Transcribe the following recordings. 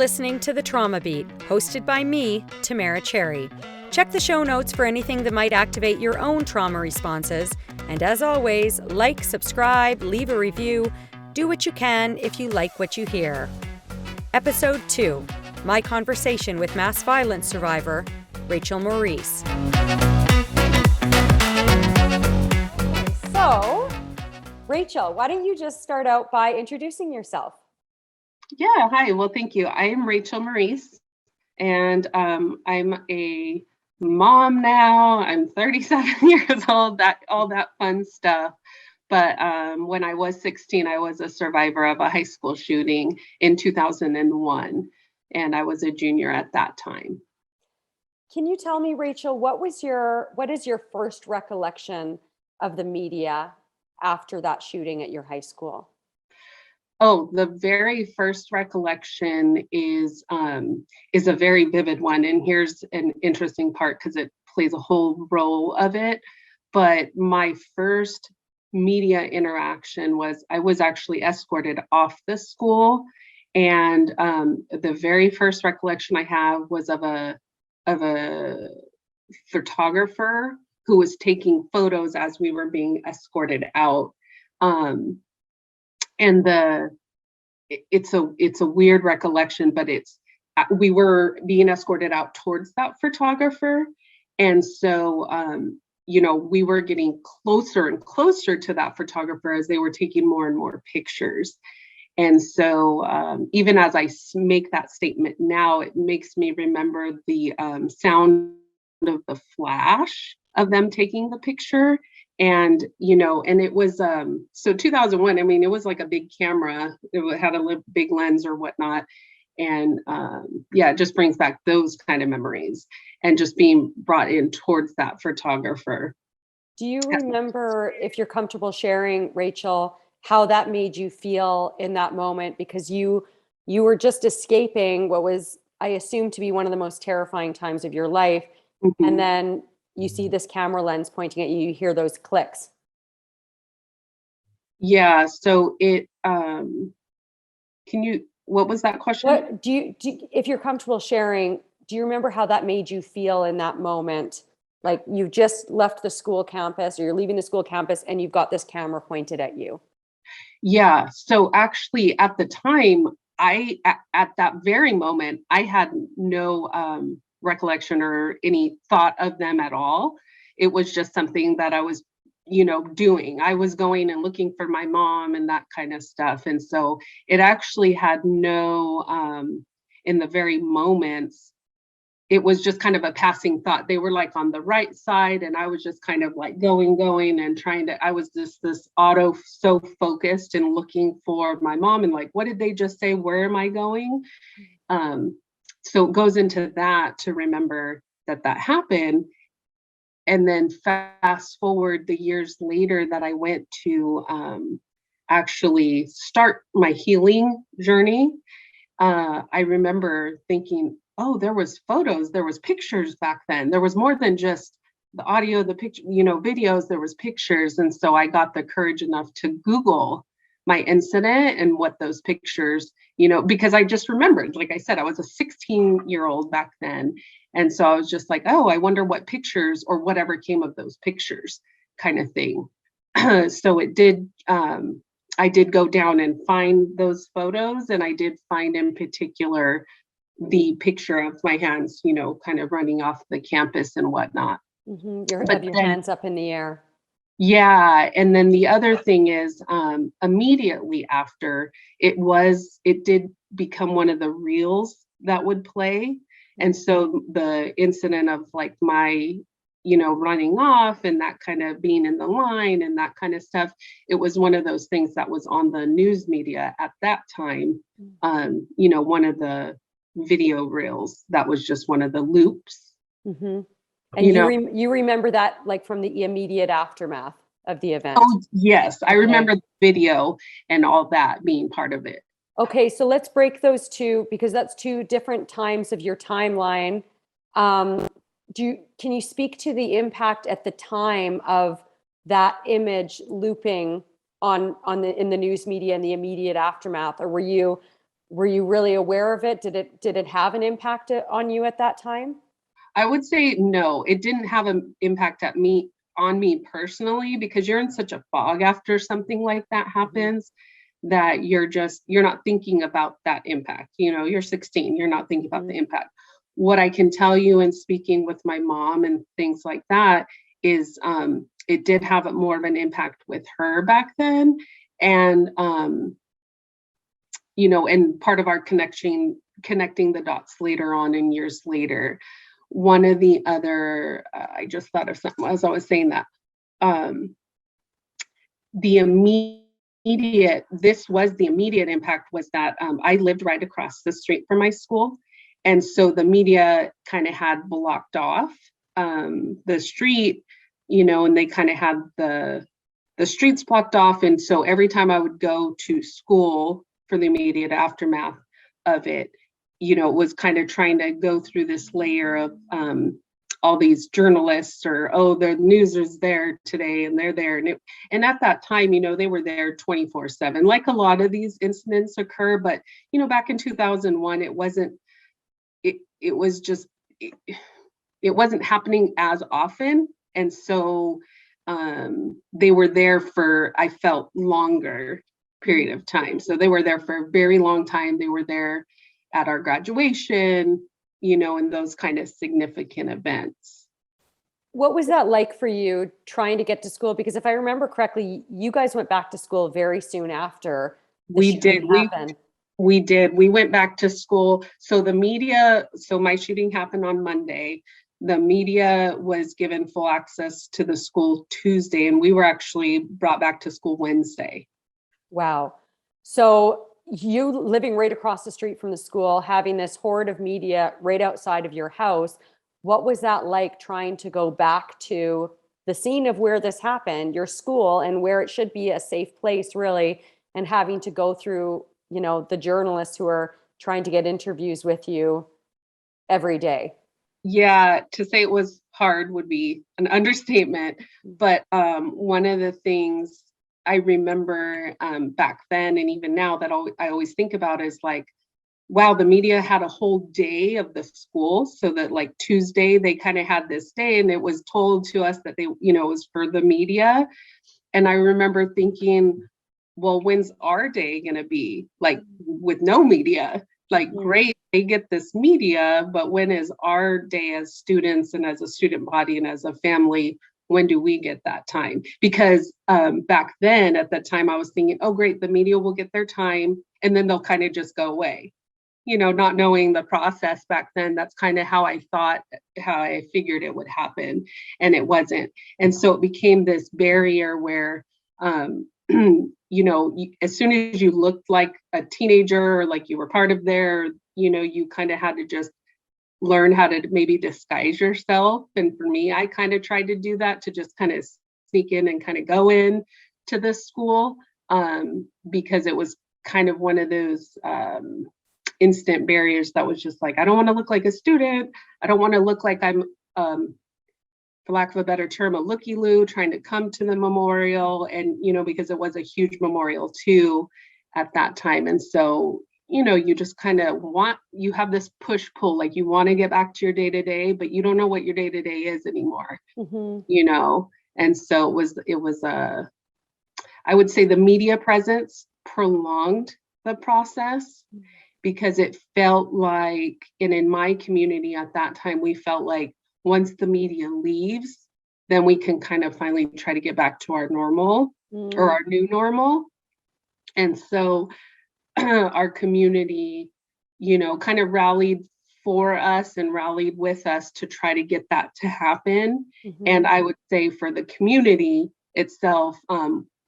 listening to The Trauma Beat, hosted by me, Tamara Cherry. Check the show notes for anything that might activate your own trauma responses. And as always, like, subscribe, leave a review. Do what you can if you like what you hear. Episode 2, my conversation with mass violence survivor, Rachel Maurice. So, Rachel, why don't you just start out by introducing yourself? Yeah, hi. Well, thank you. I am Rachel Maurice, and I'm a mom now. I'm 37 years old, all that fun stuff. But when I was 16, I was a survivor of a high school shooting in 2001, and I was a junior at that time. Can you tell me, Rachel, what is your first recollection of the media after that shooting at your high school? Oh, the very first recollection is a very vivid one, and here's an interesting part because it plays a whole role of it. But my first media interaction was I was actually escorted off the school, and the very first recollection I have was of a photographer who was taking photos as we were being escorted out. And it's a weird recollection, but we were being escorted out towards that photographer, and so we were getting closer and closer to that photographer as they were taking more and more pictures. And so even as I make that statement now, it makes me remember the sound of the flash of them taking the picture. And it was so 2001, I mean, it was like a big camera. It had a big lens or whatnot. And it just brings back those kind of memories and just being brought in towards that photographer. Do you remember, if you're comfortable sharing, Rachel, how that made you feel in that moment? Because you were just escaping what was, I assume, to be one of the most terrifying times of your life. Mm-hmm. And then you see this camera lens pointing at you, you hear those clicks. Yeah, so what was that question? If you're comfortable sharing, do you remember how that made you feel in that moment? Like you just left the school campus, or you're leaving the school campus and you've got this camera pointed at you. Yeah, so actually at the time, at that very moment, I had no recollection or any thought of them at all. It was just something that I was, doing. I was going and looking for my mom and that kind of stuff. And so it actually had no, in the very moments, it was just kind of a passing thought. They were like on the right side, and I was just kind of like going and I was just so focused and looking for my mom and like, what did they just say? Where am I going? So it goes into that to remember that happened. And then fast forward the years later that I went to actually start my healing journey. I remember thinking, oh, there was photos, there was pictures back then. There was more than just the audio, the picture, videos, there was pictures. And so I got the courage enough to Google my incident and what those pictures, because I just remembered, like I said, I was a 16-year-old back then. And so I was just like, oh, I wonder what pictures or whatever came of those pictures kind of thing. So it did, I did go down and find those photos, and I did find in particular the picture of my hands, kind of running off the campus and whatnot. Mm-hmm. Your hands up in the air. Yeah. And then the other thing is immediately after it did become one of the reels that would play. And so the incident of like my, running off and that kind of being in the line and that kind of stuff, it was one of those things that was on the news media at that time. One of the video reels that was just one of the loops. Mm-hmm. And you remember that like from the immediate aftermath of the event? Oh, yes. Okay. I remember the video and all that being part of it. Okay, so let's break those two because that's two different times of your timeline. Can you speak to the impact at the time of that image looping in the news media in the immediate aftermath, or were you Were you really aware of it? Did it have an impact on you at that time? I would say no, it didn't have an impact on me personally, because you're in such a fog after something like that happens, that you're not thinking about that impact. You're 16, you're not thinking about the impact. What I can tell you in speaking with my mom and things like that is it did have more of an impact with her back then. And and part of our connecting the dots later on in years later. One of the other, I just thought of something as I was saying that, the immediate impact was that I lived right across the street from my school. And so the media kind of had blocked off the street, and they kind of had the streets blocked off. And so every time I would go to school for the immediate aftermath of it, it was kind of trying to go through this layer of all these journalists, or, oh, the news is there today and they're there. And at that time, they were there 24/7, like a lot of these incidents occur. But, back in 2001, it wasn't happening as often. And so they were there for, I felt, longer period of time. So they were there for a very long time. They were there at our graduation, and those kind of significant events. What was that like for you trying to get to school? Because if I remember correctly, you guys went back to school very soon after we did. We did. We went back to school. So my shooting happened on Monday. The media was given full access to the school Tuesday, and we were actually brought back to school Wednesday. Wow. So you living right across the street from the school, having this horde of media right outside of your house, what was that like trying to go back to the scene of where this happened, your school, and where it should be a safe place, really, and having to go through, the journalists who are trying to get interviews with you every day? Yeah, to say it was hard would be an understatement. But one of the things I remember back then, and even now, that I always think about is like, wow, the media had a whole day of the school. So that like Tuesday, they kind of had this day, and it was told to us that it was for the media. And I remember thinking, well, when's our day going to be, like, with no media? Like, great, they get this media, but when is our day as students and as a student body and as a family? When do we get that time? Because back then, at that time, I was thinking, oh, great, the media will get their time and then they'll kind of just go away. Not knowing the process back then, that's kind of how I figured it would happen, and it wasn't. And so it became this barrier where, as soon as you looked like a teenager, or like you were part of there, you kind of had to just learn how to maybe disguise yourself. And for me, I kind of tried to do that, to just kind of sneak in and kind of go in to this school, because it was kind of one of those instant barriers that was just like, I don't want to look like a student. I don't want to look like I'm, for lack of a better term, a looky-loo trying to come to the memorial. And, because it was a huge memorial too at that time. And so, you just kind of you have this push-pull, like you want to get back to your day-to-day, but you don't know what your day-to-day is anymore, And so it was I would say the media presence prolonged the process, because it felt like, and in my community at that time, we felt like once the media leaves, then we can kind of finally try to get back to our normal, or our new normal. And so our community, kind of rallied for us and rallied with us to try to get that to happen. And I would say for the community itself,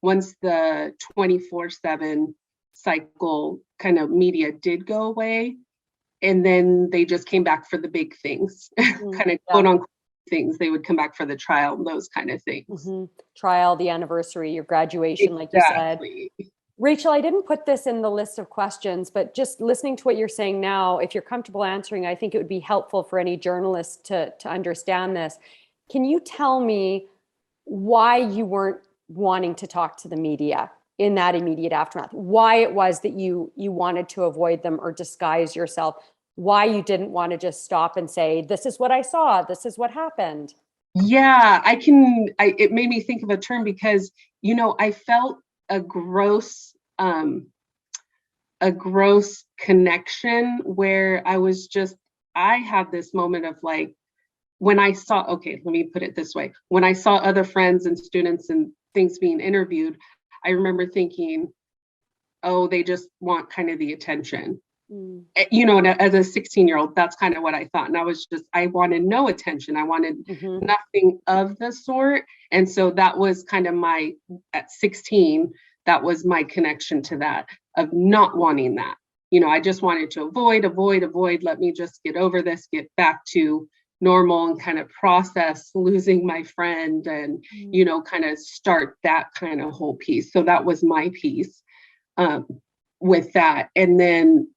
once the 24/7 cycle kind of media did go away, and then they just came back for the big things, kind of quote unquote things. They would come back for the trial and those kind of things. Trial, the anniversary, your graduation, like you said. Rachel, I didn't put this in the list of questions, but just listening to what you're saying now, if you're comfortable answering, I think it would be helpful for any journalist to understand this. Can you tell me why you weren't wanting to talk to the media? in that immediate aftermath, why it was that you wanted to avoid them or disguise yourself, why you didn't want to just stop and say, this is what I saw, this is what happened. Yeah, it made me think of a term because, I felt a gross, connection where I had this moment of like, when I saw, okay, let me put it this way. When I saw other friends and students and things being interviewed, I remember thinking, oh, they just want kind of the attention. As a 16-year-old, that's kind of what I thought. And I wanted no attention. I wanted nothing of the sort. And so that was kind of at 16, that was my connection to that, of not wanting that. I just wanted to avoid. Let me just get over this, get back to normal and kind of process losing my friend and, kind of start that kind of whole piece. So that was my piece with that. And then,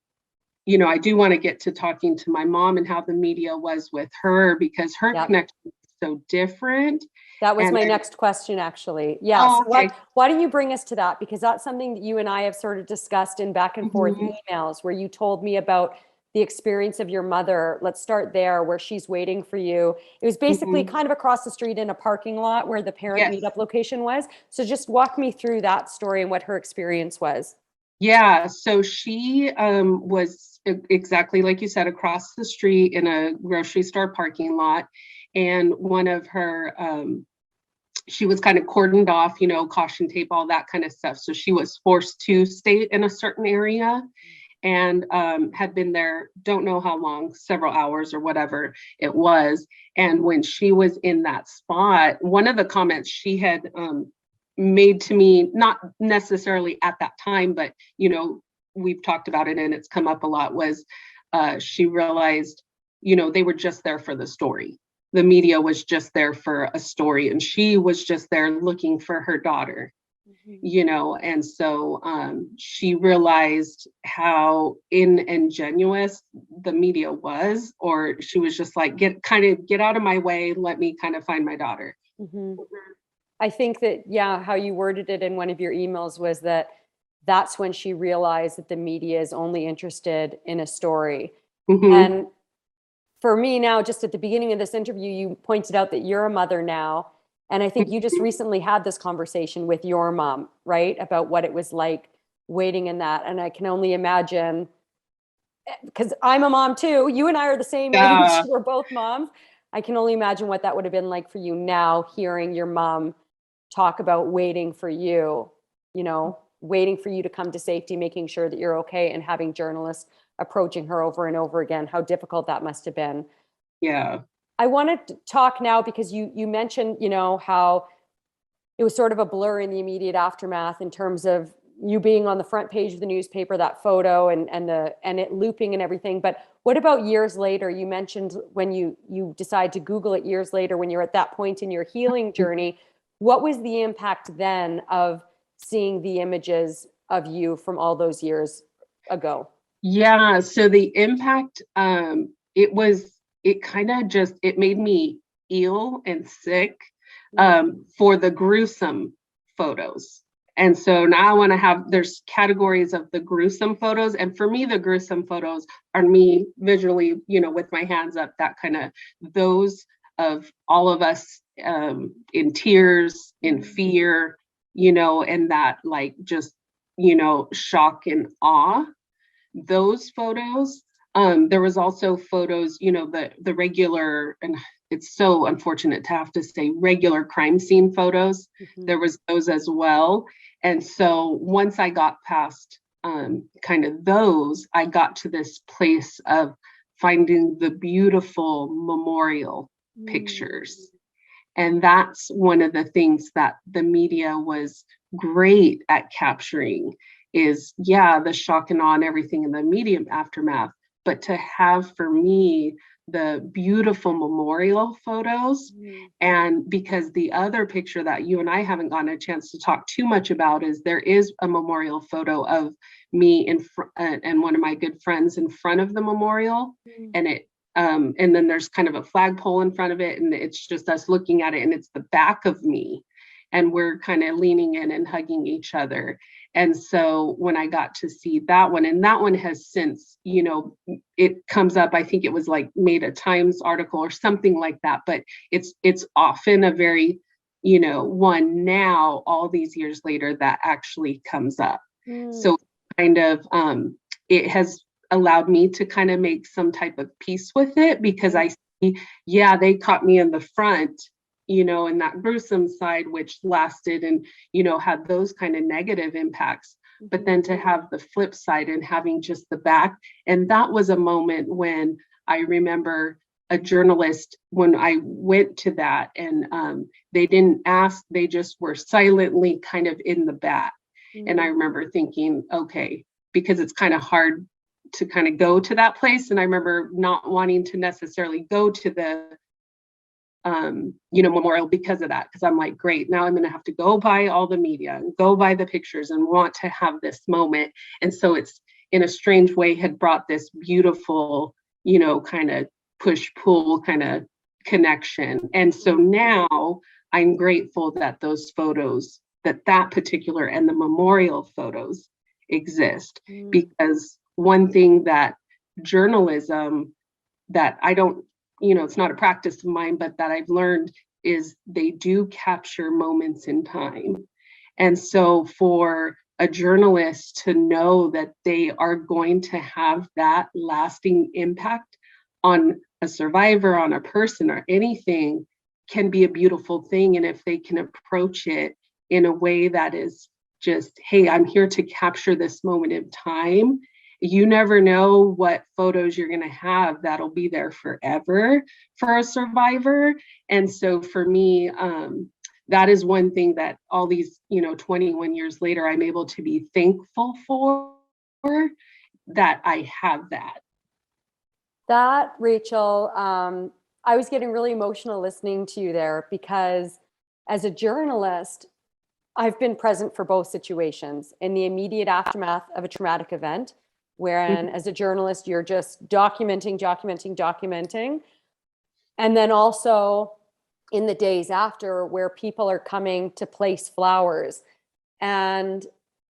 I do want to get to talking to my mom and how the media was with her, because her connection is so different. That was my next question, actually. Yeah. Oh, so why don't you bring us to that? Because that's something that you and I have sort of discussed in back and forth emails, where you told me about the experience of your mother. Let's start there, where she's waiting for you. It was basically kind of across the street in a parking lot where the parent meetup location was. So just walk me through that story and what her experience was. Yeah, so she was exactly like you said, across the street in a grocery store parking lot. And one of her, she was kind of cordoned off, caution tape, all that kind of stuff. So she was forced to stay in a certain area and had been there, don't know how long, several hours or whatever it was. And when she was in that spot, one of the comments she had made to me, not necessarily at that time, but we've talked about it and it's come up a lot, was she realized they were just there for the story. The media was just there for a story, and she was just there looking for her daughter. And so she realized how ingenuous the media was, or she was just like, get out of my way, let me kind of find my daughter. I think that, how you worded it in one of your emails was that's when she realized that the media is only interested in a story. And for me now, just at the beginning of this interview, you pointed out that you're a mother now. And I think you just recently had this conversation with your mom, right? About what it was like waiting in that. And I can only imagine, because I'm a mom too. You and I are the same age. We're both moms. I can only imagine what that would have been like for you now, hearing your mom talk about waiting for you, waiting for you to come to safety, making sure that you're okay, and having journalists approaching her over and over again, how difficult that must have been. Yeah. I want to talk now because you mentioned, how it was sort of a blur in the immediate aftermath in terms of you being on the front page of the newspaper, that photo and it looping and everything. But what about years later? You mentioned when you decide to Google it years later, when you're at that point in your healing journey, what was the impact then of seeing the images of you from all those years ago? Yeah, so the impact, it made me ill and sick for the gruesome photos. And so now I want to there's categories of the gruesome photos. And for me, the gruesome photos are me visually, with my hands up, that kind of, those of all of us in tears, in fear, and that like just, shock and awe. Those photos. There was also photos, the regular, and it's so unfortunate to have to say regular crime scene photos. There was those as well. And so once I got past kind of those, I got to this place of finding the beautiful memorial pictures. And that's one of the things that the media was great at capturing is, the shock and awe and everything in the immediate aftermath. But to have, for me, the beautiful memorial photos. And because the other picture that you and I haven't gotten a chance to talk too much about is there is a memorial photo of me and one of my good friends in front of the memorial. And then there's kind of a flagpole in front of it, and it's just us looking at it, and it's the back of me. and we're kind of leaning in and hugging each other. And so when I got to see that one, and that one has since, it comes up, I think it was like made a Times article or something like that, but it's often a very, one now, all these years later, that actually comes up. So kind of, it has allowed me to kind of make some type of peace with it, because I see, yeah, they caught me in the front, in that gruesome side, which lasted and, had those kind of negative impacts. But then to have the flip side and having just the back. And that was a moment when I remember a journalist, when I went to that, and they didn't ask, they just were silently kind of in the back. And I remember thinking, okay, because it's kind of hard to kind of go to that place. And I remember not wanting to necessarily go to the memorial because of that, because I'm like, great, now I'm going to have to go by all the media and go by the pictures and want to have this moment. And so it's, in a strange way, had brought this beautiful, kind of push-pull kind of connection. And so now I'm grateful that those photos, that particular and the memorial photos exist, because one thing that journalism, that I don't, it's not a practice of mine, but that I've learned, is they do capture moments in time. And so for a journalist to know that they are going to have that lasting impact on a survivor, on a person, or anything, can be a beautiful thing. And if they can approach it in a way that is just, hey, I'm here to capture this moment in time. You never know what photos you're going to have that'll be there forever for a survivor. And so for me, that is one thing that all these, 21 years later, I'm able to be thankful for, that I have that. That, Rachel, I was getting really emotional listening to you there, because as a journalist, I've been present for both situations. In the immediate aftermath of a traumatic event, wherein as a journalist, you're just documenting. And then also in the days after, where people are coming to place flowers. And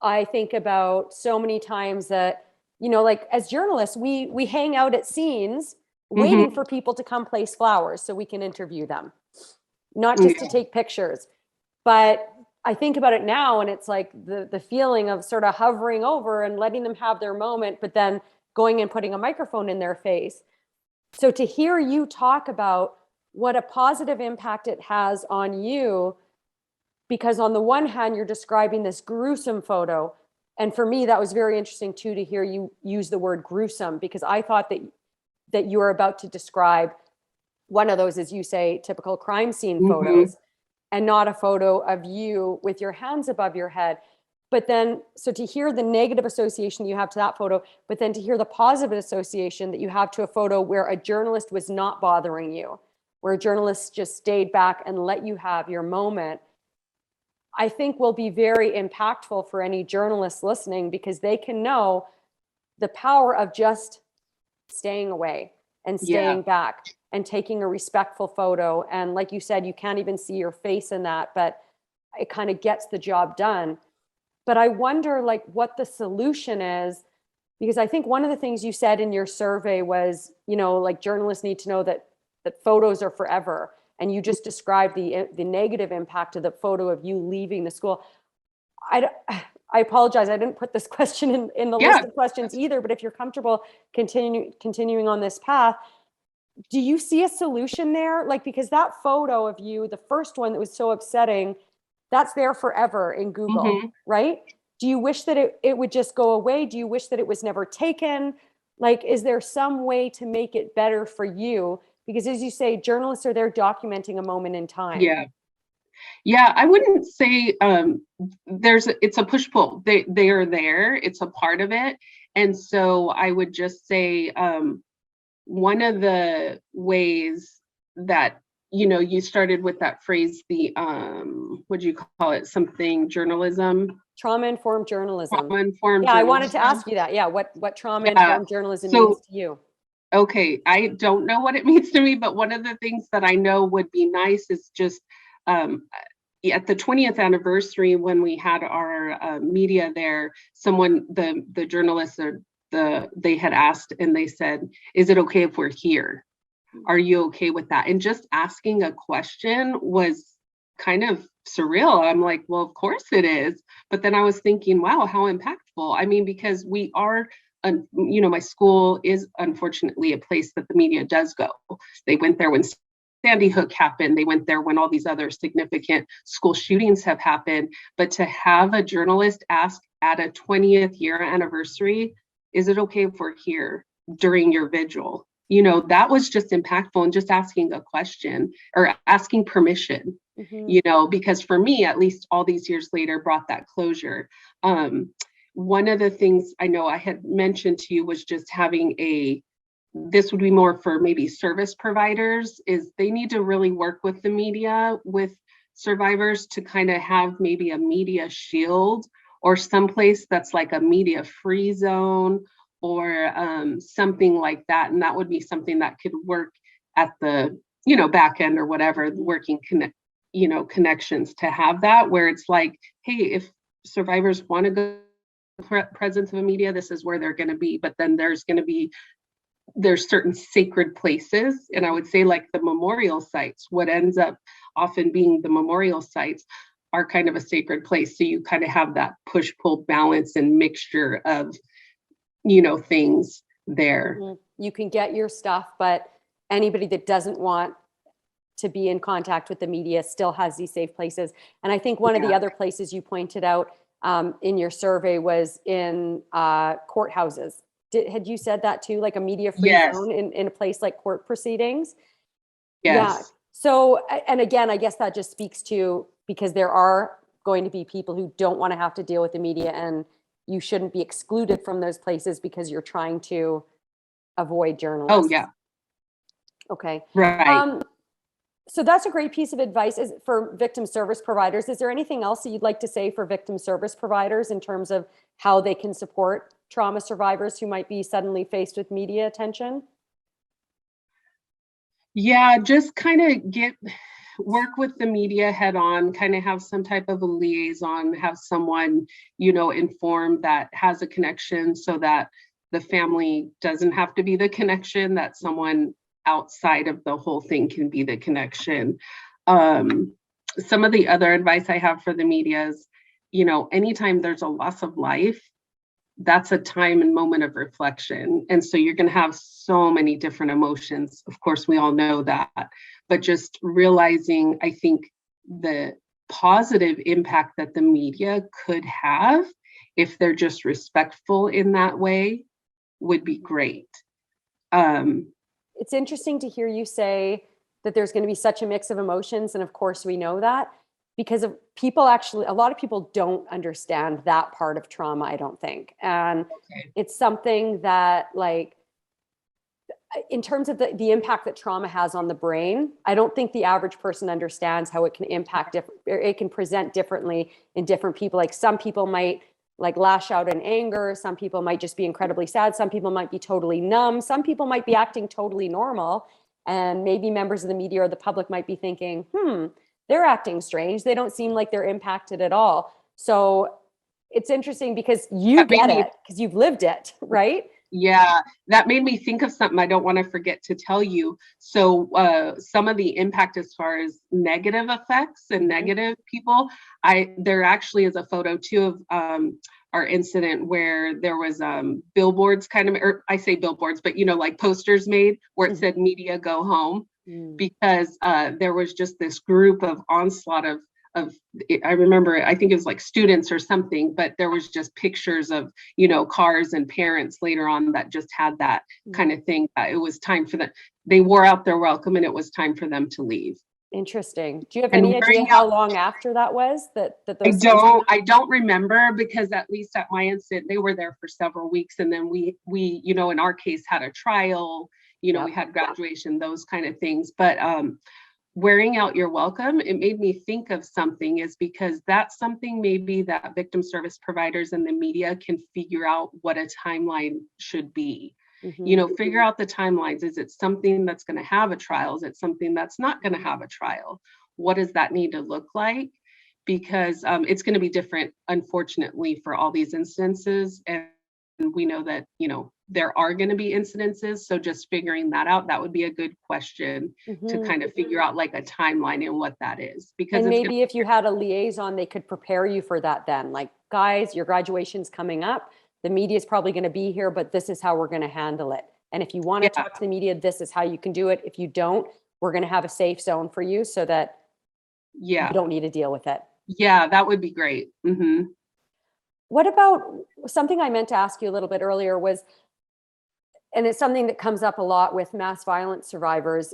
I think about so many times that, like as journalists, we hang out at scenes waiting for people to come place flowers so we can interview them, not just to take pictures. But I think about it now, and it's like the feeling of sort of hovering over and letting them have their moment, but then going and putting a microphone in their face. So to hear you talk about what a positive impact it has on you, because on the one hand, you're describing this gruesome photo. And for me, that was very interesting too, to hear you use the word gruesome, because I thought that you were about to describe one of those, as you say, typical crime scene photos, and not a photo of you with your hands above your head. But then, so to hear the negative association you have to that photo, but then to hear the positive association that you have to a photo where a journalist was not bothering you, where a journalist just stayed back and let you have your moment, I think will be very impactful for any journalists listening, because they can know the power of just staying away and staying back and taking a respectful photo. And like you said, you can't even see your face in that, but it kind of gets the job done. But I wonder like what the solution is, because I think one of the things you said in your survey was, like journalists need to know that photos are forever. And you just described the negative impact of the photo of you leaving the school. I apologize, I didn't put this question in the list of questions either, but if you're comfortable continuing on this path, do you see a solution there? Like, because that photo of you, the first one that was so upsetting, that's there forever in Google, right? Do you wish that it would just go away? Do you wish that it was never taken? Like, is there some way to make it better for you? Because as you say, journalists are there documenting a moment in time. Yeah, I wouldn't say it's a push-pull. They are there, it's a part of it. And so I would just say one of the ways that, you started with that phrase, the what'd you call it? Something journalism? Trauma-informed journalism. Trauma-informed journalism. I journalism. wanted to ask you that. Yeah, what trauma-informed journalism means to you? Okay, I don't know what it means to me, but one of the things that I know would be nice is just at the 20th anniversary, when we had our media there, the journalists or they had asked, and they said, "Is it okay if we're here? Are you okay with that?" And just asking a question was kind of surreal. I'm like, well, of course it is. But then I was thinking, wow, how impactful. I mean, because we are, my school is unfortunately a place that the media does go. They went there when Sandy Hook happened. They went there when all these other significant school shootings have happened. But to have a journalist ask at a 20th year anniversary, is it okay if we're here during your vigil? That was just impactful, and just asking a question or asking permission, because for me, at least all these years later, brought that closure. One of the things I know I had mentioned to you was just having this would be more for maybe service providers, is they need to really work with the media, with survivors, to kind of have maybe a media shield or someplace that's like a media free zone or something like that. And that would be something that could work at the, back end or whatever, working connections to have that, where it's like, hey, if survivors want to go presence of a media, this is where they're going to be. But then there's certain sacred places, and I would say like the memorial sites, what ends up often being the memorial sites are kind of a sacred place. So you kind of have that push-pull balance and mixture of things there. You can get your stuff, but anybody that doesn't want to be in contact with the media still has these safe places. And I think one of the other places you pointed out in your survey was in courthouses. Had you said that too, like a media-free zone in a place like court proceedings? Yes. Yeah. So, and again, I guess that just speaks to, because there are going to be people who don't want to have to deal with the media, and you shouldn't be excluded from those places because you're trying to avoid journalists. Oh, yeah. Okay. Right. So that's a great piece of advice for victim service providers. Is there anything else that you'd like to say for victim service providers in terms of how they can support trauma survivors who might be suddenly faced with media attention? Yeah, just kind of work with the media head on, kind of have some type of a liaison, have someone, informed that has a connection, so that the family doesn't have to be the connection, that someone outside of the whole thing can be the connection. Some of the other advice I have for the media is, anytime there's a loss of life, that's a time and moment of reflection. And so you're going to have so many different emotions. Of course, we all know that, but just realizing, I think, the positive impact that the media could have, if they're just respectful in that way, would be great. It's interesting to hear you say that there's going to be such a mix of emotions. And of course, we know that, because of a lot of people don't understand that part of trauma, I don't think. And it's something that, like, in terms of the impact that trauma has on the brain, I don't think the average person understands how it can impact it can present differently in different people. Like, some people might lash out in anger. Some people might just be incredibly sad. Some people might be totally numb. Some people might be acting totally normal. And maybe members of the media or the public might be thinking, they're acting strange. They don't seem like they're impacted at all. So it's interesting because you get it, because you've lived it, right? Yeah, that made me think of something I don't want to forget to tell you. So some of the impact as far as negative effects and negative people, there actually is a photo too of our incident where there was billboards kind of, or I say billboards, but like posters made where it said "Media Go Home," because there was just this group of onslaught of I remember, I think it was like students or something, but there was just pictures of, cars and parents later on that just had that kind of thing. It was time for them. They wore out their welcome, and it was time for them to leave. Interesting. Do you have any idea how long after that was that those? I don't remember, because at least at my incident, they were there for several weeks. And then we, in our case, had a trial, we had graduation, those kind of things. But wearing out your welcome, it made me think of something, is because that's something maybe that victim service providers and the media can figure out what a timeline should be. Figure out the timelines. Is it something that's going to have a trial? Is it something that's not going to have a trial? What does that need to look like? because it's going to be different, unfortunately, for all these instances. And we know that, there are going to be incidences. So just figuring that out, that would be a good question to kind of figure out like a timeline and what that is. Because and maybe if you had a liaison, they could prepare you for that then. Like, guys, your graduation's coming up. The media is probably going to be here, but this is how we're going to handle it. And if you want to talk to the media, this is how you can do it. If you don't, we're going to have a safe zone for you so that you don't need to deal with it. Yeah, that would be great. What about something I meant to ask you a little bit earlier was, and it's something that comes up a lot with mass violence survivors.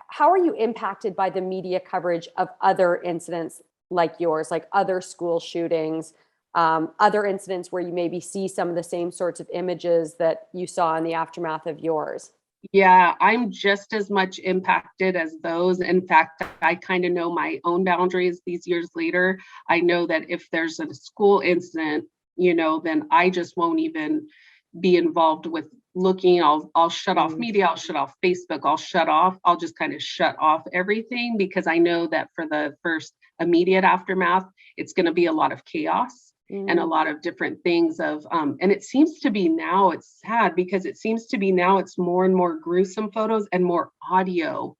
How are you impacted by the media coverage of other incidents like yours, like other school shootings, other incidents where you maybe see some of the same sorts of images that you saw in the aftermath of yours? Yeah, I'm just as much impacted as those. In fact, I kind of know my own boundaries these years later. I know that if there's a school incident, then I just won't even be involved with looking. I'll shut off media, I'll shut off Facebook, I'll just kind of shut off everything, because I know that for the first immediate aftermath, it's going to be a lot of chaos. And a lot of different things and it seems to be now, it's sad because it seems to be now it's more and more gruesome photos and more audio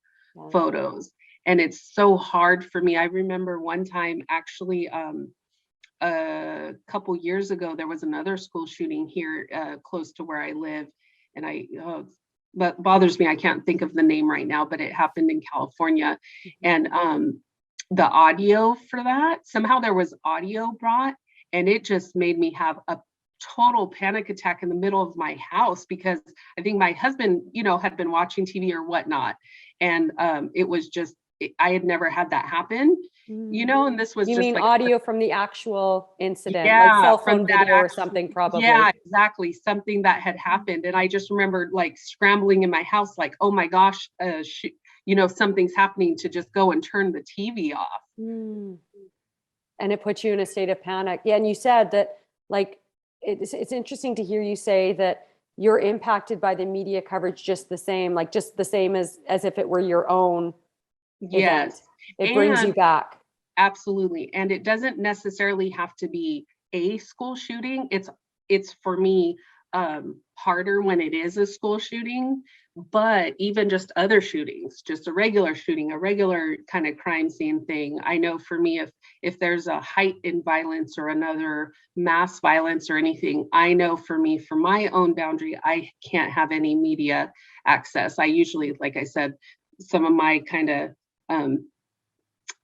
photos. And it's so hard for me. I remember one time actually a couple years ago, there was another school shooting here close to where I live. And that bothers me. I can't think of the name right now, but it happened in California. And the audio for that, somehow there was audio brought. And it just made me have a total panic attack in the middle of my house, because I think my husband, had been watching TV or whatnot. And it was just, I had never had that happen, and this was you just mean like audio from the actual incident, like cell phone video or something, probably. Yeah, exactly. Something that had happened. And I just remember like scrambling in my house, like, oh my gosh, something's happening, to just go and turn the TV off. And it puts you in a state of panic. Yeah. And you said that, like, it's interesting to hear you say that you're impacted by the media coverage just the same as if it were your own event. It brings you back. Absolutely. And it doesn't necessarily have to be a school shooting. It's for me harder when it is a school shooting, but even just other shootings, just a regular shooting, a regular kind of crime scene thing. I know for me, if there's a height in violence or another mass violence or anything, I know for me, for my own boundary, I can't have any media access. I usually, like I said, some of my kind of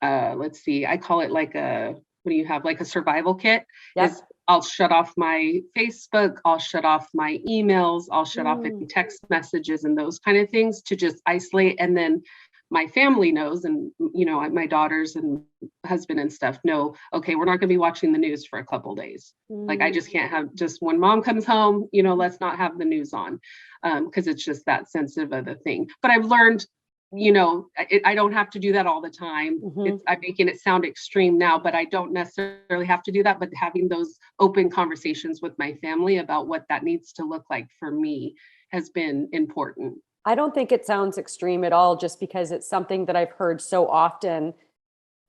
let's see, I call it like like a survival kit. Is I'll shut off my Facebook, I'll shut off my emails, I'll shut off any text messages and those kind of things, to just isolate. And then my family knows, and my daughters and husband and stuff know, okay, we're not going to be watching the news for a couple days. Like, I just can't have, just when mom comes home, let's not have the news on, because it's just that sensitive of a thing. But I've learned, I don't have to do that all the time. I'm making it sound extreme now, but I don't necessarily have to do that. But having those open conversations with my family about what that needs to look like for me has been important. I don't think it sounds extreme at all, just because it's something that I've heard so often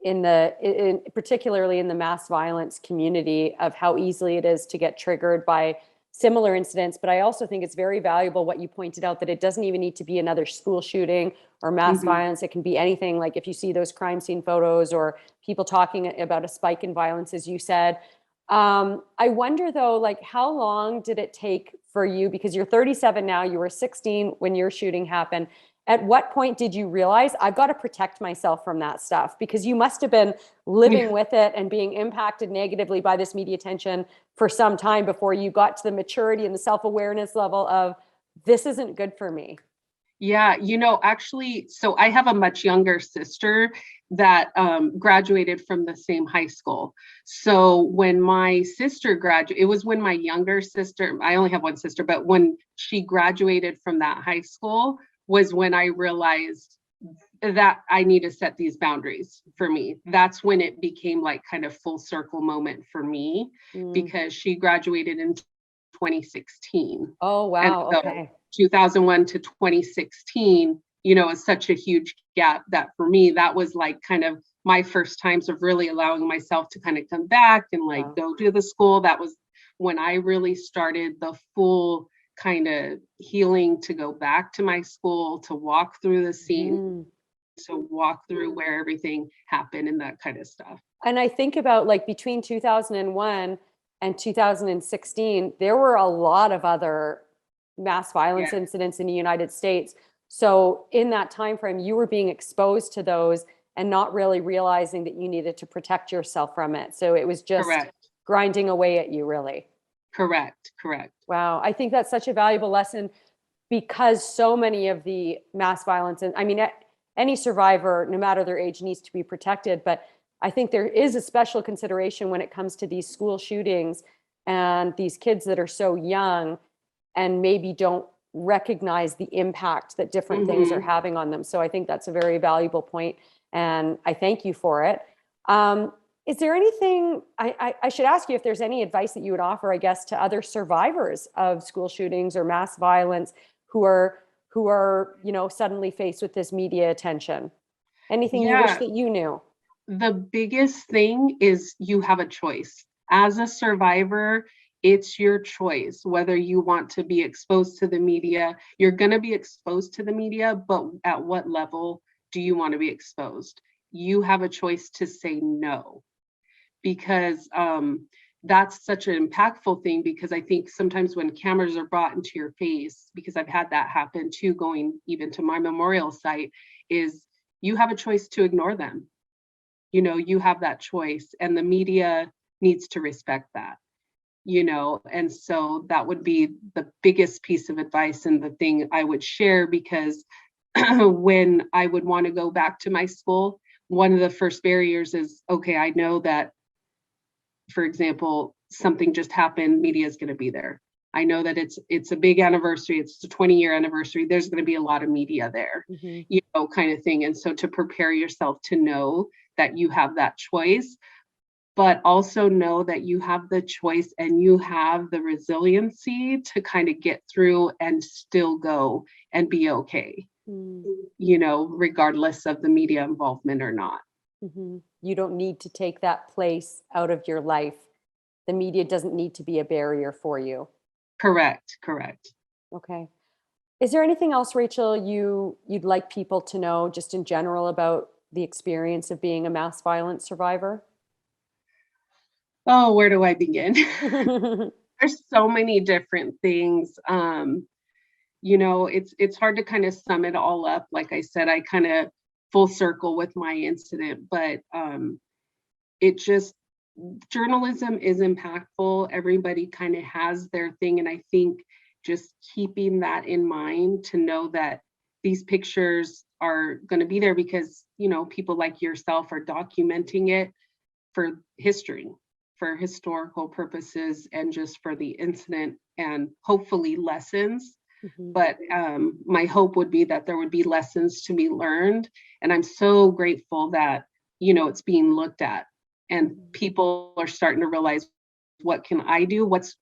particularly in the mass violence community, of how easily it is to get triggered by similar incidents. But I also think it's very valuable what you pointed out, that it doesn't even need to be another school shooting or mass violence. It can be anything. Like if you see those crime scene photos or people talking about a spike in violence, as you said. I wonder though, like, how long did it take for you? Because you're 37 now, you were 16 when your shooting happened. At what point did you realize, I've got to protect myself from that stuff? Because you must have been living with it and being impacted negatively by this media attention for some time before you got to the maturity and the self-awareness level of, this isn't good for me. Yeah, actually, so I have a much younger sister that graduated from the same high school. So when my sister graduated, it was when my younger sister, I only have one sister, but when she graduated from that high school was when I realized that I need to set these boundaries for me. That's when it became like kind of full circle moment for me, because she graduated in 2016. Oh, wow. So okay. 2001 to 2016, is such a huge gap that for me, that was like kind of my first times of really allowing myself to kind of come back and like Wow. go to the school. That was when I really started the full kind of healing to go back to my school, to walk through the scene, Mhm. to walk through where everything happened and that kind of stuff. And I think about like between 2001 and 2016, there were a lot of other mass violence Yeah, incidents in the United States. So in that time frame, you were being exposed to those and not really realizing that you needed to protect yourself from it. So it was just correct, grinding away at you, really. correct. Wow. I think that's such a valuable lesson because so many of the mass violence, and I mean, any survivor, no matter their age, needs to be protected. But I think there is a special consideration when it comes to these school shootings and these kids that are so young and maybe don't recognize the impact that different things are Hmm. having on them. So I think that's a very valuable point, and I thank you for it. Um, is there anything I should ask you if there's any advice that you would offer, I guess, to other survivors of school shootings or mass violence who are suddenly faced with this media attention? Anything you wish Yeah, that you knew? the biggest thing is you have a choice. As a survivor, it's your choice whether you want to be exposed to the media. You're going to be exposed to the media, but at what level do you want to be exposed? You have a choice to say no, because that's such an impactful thing. Because I think sometimes when cameras are brought into your face, because I've had that happen too, going even to my memorial site, is you have a choice to ignore them. You have that choice, and the media needs to respect that. And so that would be the biggest piece of advice and the thing I would share. Because when I would want to go back to my school, one of the first barriers is, okay, I know that, for example, something just happened, media is going to be there. I know that it's a big anniversary, it's a 20-year anniversary, there's going to be a lot of media there, Mm-hmm. kind of thing. And so to prepare yourself to know that you have that choice, but also know that you have the choice and you have the resiliency to kind of get through and still go and be okay, regardless of the media involvement or not. Mm-hmm. You don't need to take that place out of your life. The media doesn't need to be a barrier for you. Correct. Okay. Is there anything else, Rachel, you'd like people to know just in general about the experience of being a mass violence survivor? Oh, where do I begin? There's so many different things. It's hard to kind of sum it all up. Like I said, I kind of full circle with my incident, but it just journalism is impactful. Everybody kind of has their thing, and I think just keeping that in mind, to know that these pictures are going to be there because people like yourself are documenting it for history, for historical purposes, and just for the incident, and hopefully lessons. Mhm. But my hope would be that there would be lessons to be learned. And I'm so grateful that, it's being looked at and people are starting to realize, what can I do? What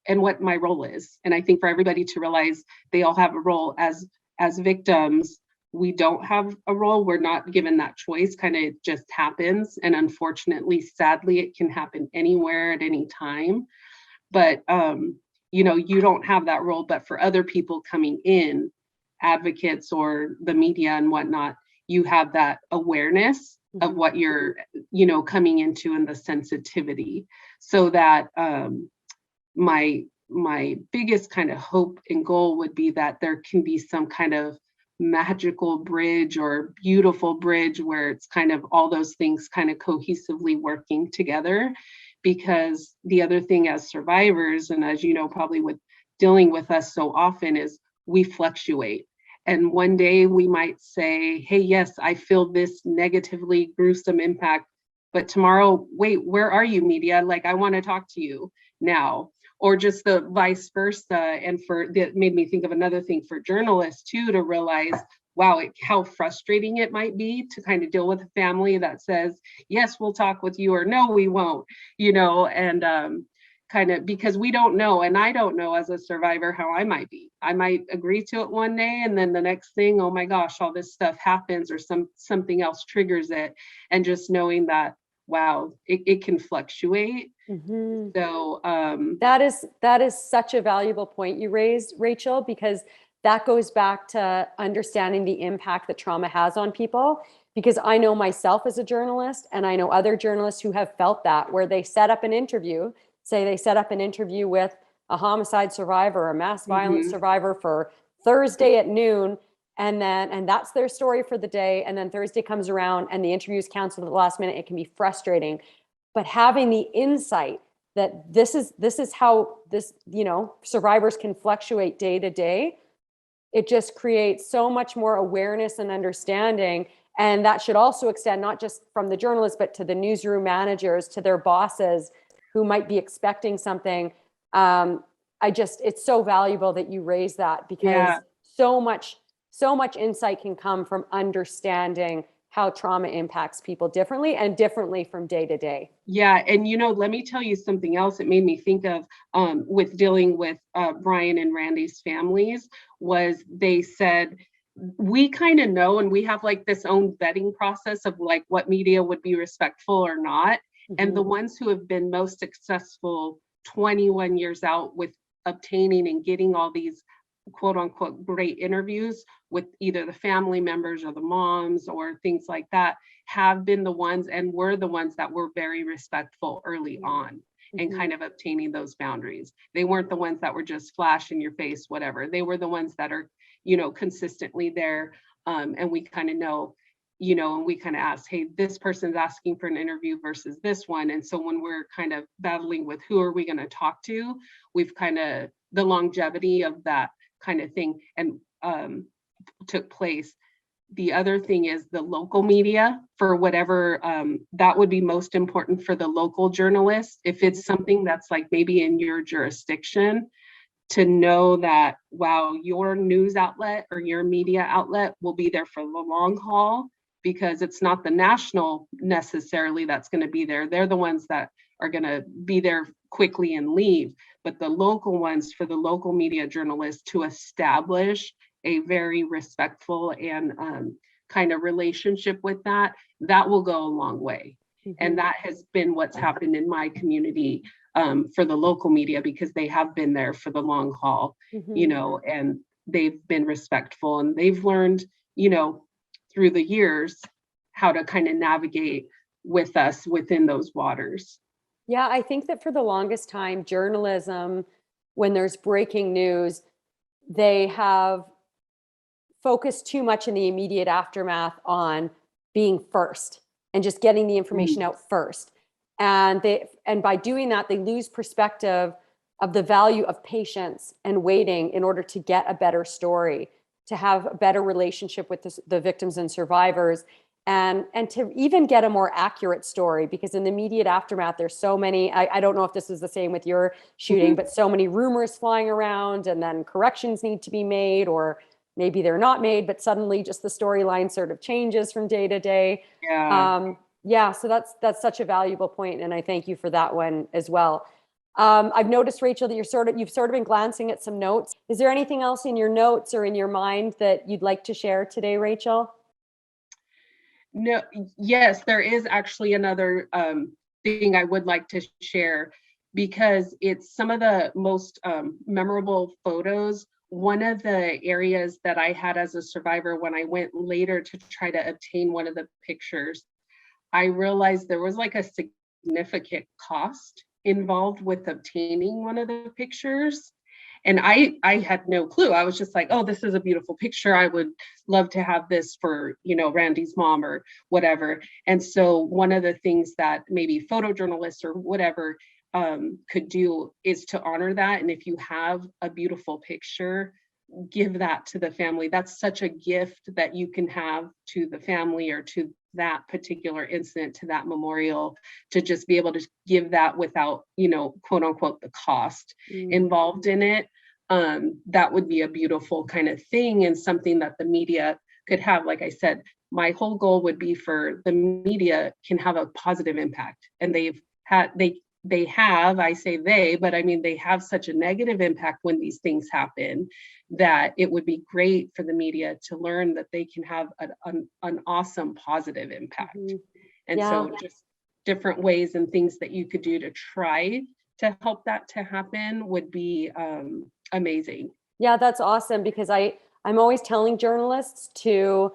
my role is. And I think for everybody to realize they all have a role. As victims, we don't have a role. We're not given that choice. Kind of just happens. And unfortunately, sadly, it can happen anywhere at any time. But you don't have that role. But for other people coming in, advocates or the media and whatnot, you have that awareness of Mhm. what you're coming into, and the sensitivity. So that my biggest kind of hope and goal would be that there can be some kind of magical bridge or beautiful bridge where it's kind of all those things kind of cohesively working together. Because the other thing as survivors, and as you know, probably with dealing with us so often, is we fluctuate. And one day we might say, hey, yes, I feel this negatively gruesome impact. But tomorrow, wait, where are you, media? Like, I want to talk to you now. Or just the vice versa. And that made me think of another thing for journalists too, to realize, wow, how frustrating it might be to kind of deal with a family that says, yes, we'll talk with you, or no, we won't, and kind of, because we don't know, and I don't know as a survivor how I might be. I might agree to it one day, and then the next thing, oh my gosh, all this stuff happens, or something else triggers it. And just knowing that, wow, it can fluctuate. Mm-hmm. So that is such a valuable point you raised, Rachel, because that goes back to understanding the impact that trauma has on people. Because I know myself as a journalist, and I know other journalists who have felt that, where they set up an interview, say they set up an interview with a homicide survivor, a mass violence survivor for Thursday at noon, and that's their story for the day. And then Thursday comes around and the interview is canceled at the last minute. It can be frustrating. But having the insight that this is how this, survivors can fluctuate day to day, it just creates so much more awareness and understanding. And that should also extend not just from the journalists, but to the newsroom managers, to their bosses who might be expecting something. It's so valuable that you raise that, because so much insight can come from understanding how trauma impacts people differently, and differently from day to day. Yeah. And, let me tell you something else it made me think of, with dealing with Brian and Randy's families, was they said, we kind of know, and we have like this own vetting process of like what media would be respectful or not. Mm-hmm. And the ones who have been most successful 21 years out with obtaining and getting all these quote unquote great interviews with either the family members or the moms or things like that, have been the ones, and were the ones that were very respectful early on, and kind of obtaining those boundaries. They weren't the ones that were just flash in your face, whatever. They were the ones that are, consistently there. And we kind of know, and we kind of ask, hey, this person's asking for an interview versus this one. And so when we're kind of battling with who are we going to talk to, we've kind of, the longevity of that kind of thing and took place. The other thing is the local media, for whatever that would be most important for the local journalists. If it's something that's like maybe in your jurisdiction, to know that, wow, your news outlet or your media outlet will be there for the long haul, because it's not the national necessarily that's going to be there. They're the ones that are going to be there quickly and leave, but the local ones, for the local media journalists to establish a very respectful and kind of relationship with that will go a long way. Mm-hmm. And that has been what's happened in my community for the local media, because they have been there for the long haul, and they've been respectful, and they've learned, through the years how to kind of navigate with us within those waters. Yeah, I think that for the longest time, journalism, when there's breaking news, they have focused too much in the immediate aftermath on being first and just getting the information out first. And by doing that, they lose perspective of the value of patience and waiting in order to get a better story, to have a better relationship with the victims and survivors, and to even get a more accurate story. Because in the immediate aftermath, there's so many, I don't know if this is the same with your shooting, but so many rumors flying around, and then corrections need to be made, or maybe they're not made, but suddenly just the storyline sort of changes from day to day. So that's such a valuable point, and I thank you for that one as well. I've noticed, Rachel, that you've sort of been glancing at some notes. Is there anything else in your notes or in your mind that you'd like to share today, Rachel? No, yes, there is actually another thing I would like to share, because it's some of the most memorable photos. One of the areas that I had as a survivor, when I went later to try to obtain one of the pictures, I realized there was like a significant cost involved with obtaining one of the pictures. And I had no clue. I was just like, oh, this is a beautiful picture. I would love to have this for, Randy's mom or whatever. And so one of the things that maybe photojournalists or whatever could do is to honor that. And if you have a beautiful picture, give that to the family. That's such a gift that you can have to the family, or to that particular incident, to that memorial, to just be able to give that without, quote unquote, the cost involved in it. That would be a beautiful kind of thing, and something that the media could have. Like I said, my whole goal would be for the media can have a positive impact, and they they have, I say they, but I mean, they have such a negative impact when these things happen, that it would be great for the media to learn that they can have an awesome positive impact. Mhm. And Yeah. so just different ways and things that you could do to try to help that to happen would be amazing. Yeah, that's awesome, because I'm always telling journalists to,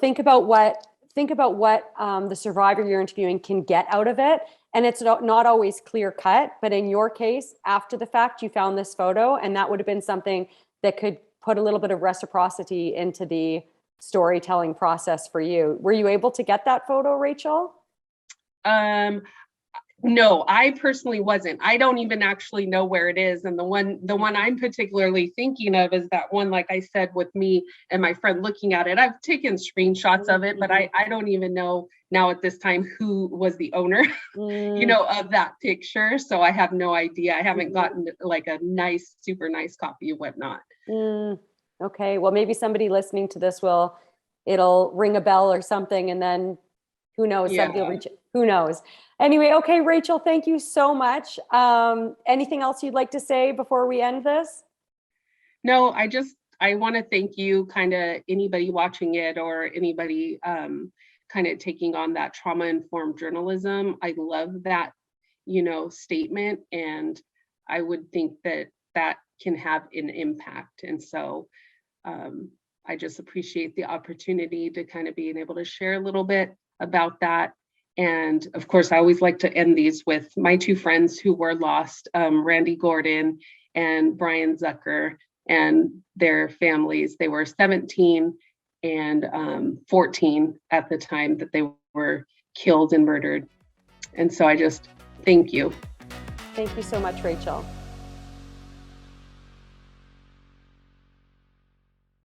think about what the survivor you're interviewing can get out of it. And it's not always clear cut, but in your case, after the fact, you found this photo, and that would have been something that could put a little bit of reciprocity into the storytelling process for you. Were you able to get that photo, Rachel? No, I personally wasn't. I don't even actually know where it is. And the one I'm particularly thinking of is that one, like I said, with me and my friend looking at it. I've taken screenshots of it, but I don't even know now at this time who was the owner, of that picture. So I have no idea. I haven't gotten like a nice, super nice copy of whatnot. Okay, well, maybe somebody listening to this it'll ring a bell or something, and then who knows, somebody will reach it. Who knows? Anyway, okay, Rachel, thank you so much. Anything else you'd like to say before we end this? No, I want to thank you, kind of anybody watching it or anybody kind of taking on that trauma-informed journalism. I love that, statement. And I would think that that can have an impact. And so I just appreciate the opportunity to kind of being able to share a little bit about that. And of course, I always like to end these with my two friends who were lost, Randy Gordon and Brian Zucker, and their families. They were 17 and 14 at the time that they were killed and murdered. And so I just thank you. Thank you so much, Rachel.